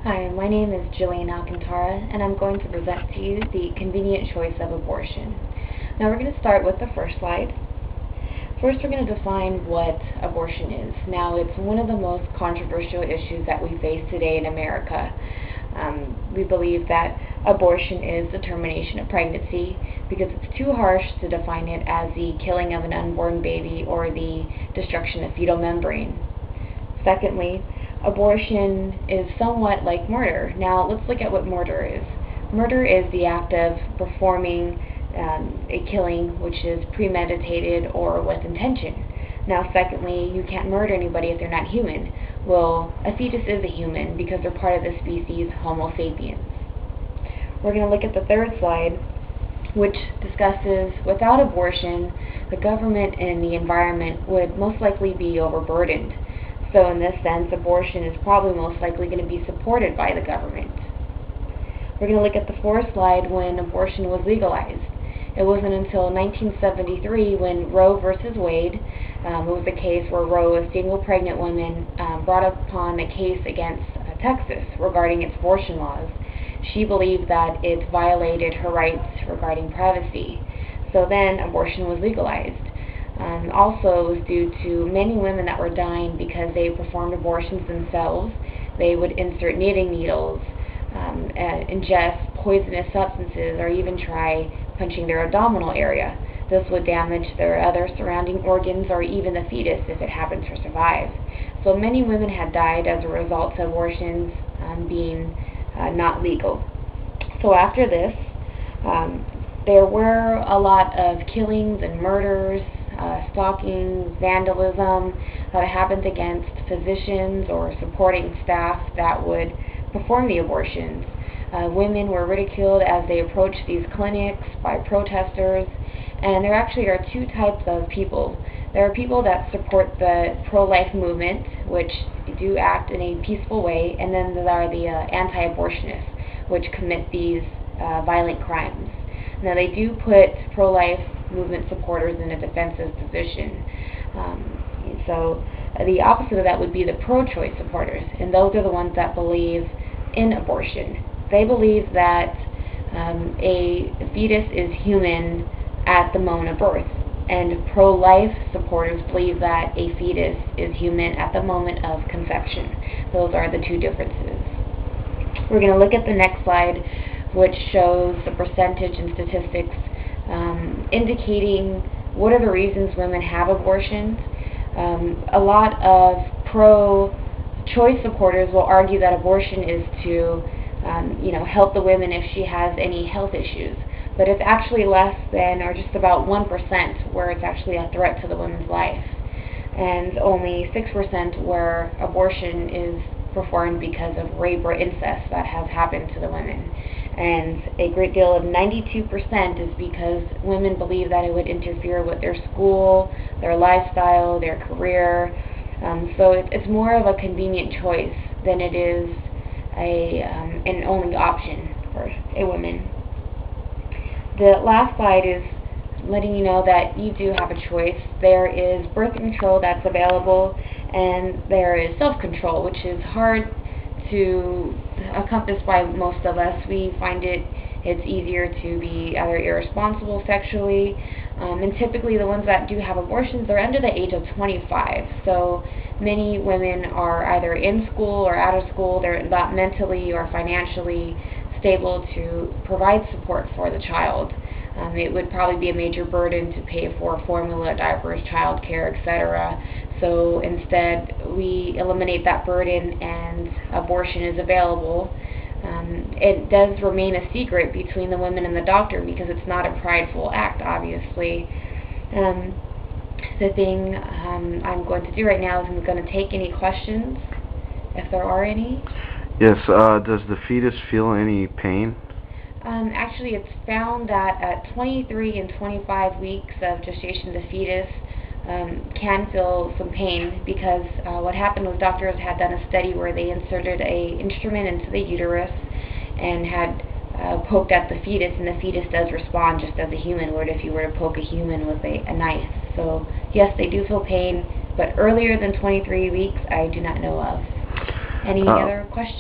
Hi, my name is Jillian Alcantara, and I'm going to present to you the convenient choice of abortion. Now we're going to start with the first slide. First, we're going to define what abortion is. Now, it's one of the most controversial issues that we face today in America. We believe that abortion is the termination of pregnancy because it's too harsh to define it as the killing of an unborn baby or the destruction of fetal membrane. Secondly, abortion is somewhat like murder. Now, let's look at what murder is. Murder is the act of performing a killing which is premeditated or with intention. Now, secondly, you can't murder anybody if they're not human. Well, a fetus is a human because they're part of the species Homo sapiens. We're going to look at the third slide, which discusses without abortion, the government and the environment would most likely be overburdened. So in this sense, abortion is probably most likely going to be supported by the government. We're going to look at the fourth slide when abortion was legalized. It wasn't until 1973 when Roe versus Wade, it was a case where Roe, a single pregnant woman, brought upon a case against Texas regarding its abortion laws. She believed that it violated her rights regarding privacy. So then abortion was legalized. Also, it was due to many women that were dying because they performed abortions themselves. They would insert knitting needles, ingest poisonous substances, or even try punching their abdominal area. This would damage their other surrounding organs or even the fetus if it happened to survive. So many women had died as a result of abortions being not legal. So after this, there were a lot of killings and murders, stalking, vandalism that happened against physicians or supporting staff that would perform the abortions. Women were ridiculed as they approached these clinics by protesters, and there actually are two types of people. There are people that support the pro-life movement, which do act in a peaceful way, and then there are the anti-abortionists, which commit these violent crimes. Now, they do put pro-life movement supporters in a defensive position. So the opposite of that would be the pro-choice supporters, and those are the ones that believe in abortion. They believe that a fetus is human at the moment of birth, and pro-life supporters believe that a fetus is human at the moment of conception. Those are the two differences. We're going to look at the next slide, which shows the percentage and statistics indicating what are the reasons women have abortions. A lot of pro-choice supporters will argue that abortion is to help the woman if she has any health issues. But it's actually less than, or just about 1%, where it's actually a threat to the woman's life. And only 6% where abortion is performed because of rape or incest that has happened to the women. And a great deal of 92% is because women believe that it would interfere with their school, their lifestyle, their career. So it's more of a convenient choice than it is an only option for a woman. The last slide is letting you know that you do have a choice. There is birth control that's available, and there is self-control, which is hard to encompass by most of us. We find it's easier to be either irresponsible sexually, and typically the ones that do have abortions are under the age of 25. So many women are either in school or out of school. They're not mentally or financially stable to provide support for the child. It would probably be a major burden to pay for formula, diapers, child care, etc. So instead, we eliminate that burden and abortion is available. It does remain a secret between the women and the doctor because it's not a prideful act, obviously. The thing I'm going to do right now is I'm going to take any questions, if there are any. Yes, does the fetus feel any pain? Actually, it's found that at 23 and 25 weeks of gestation, the fetus can feel some pain because what happened was doctors had done a study where they inserted an instrument into the uterus and had poked at the fetus, and the fetus does respond just as a human would if you were to poke a human with a knife. So yes, they do feel pain, but earlier than 23 weeks, I do not know of. Any other questions?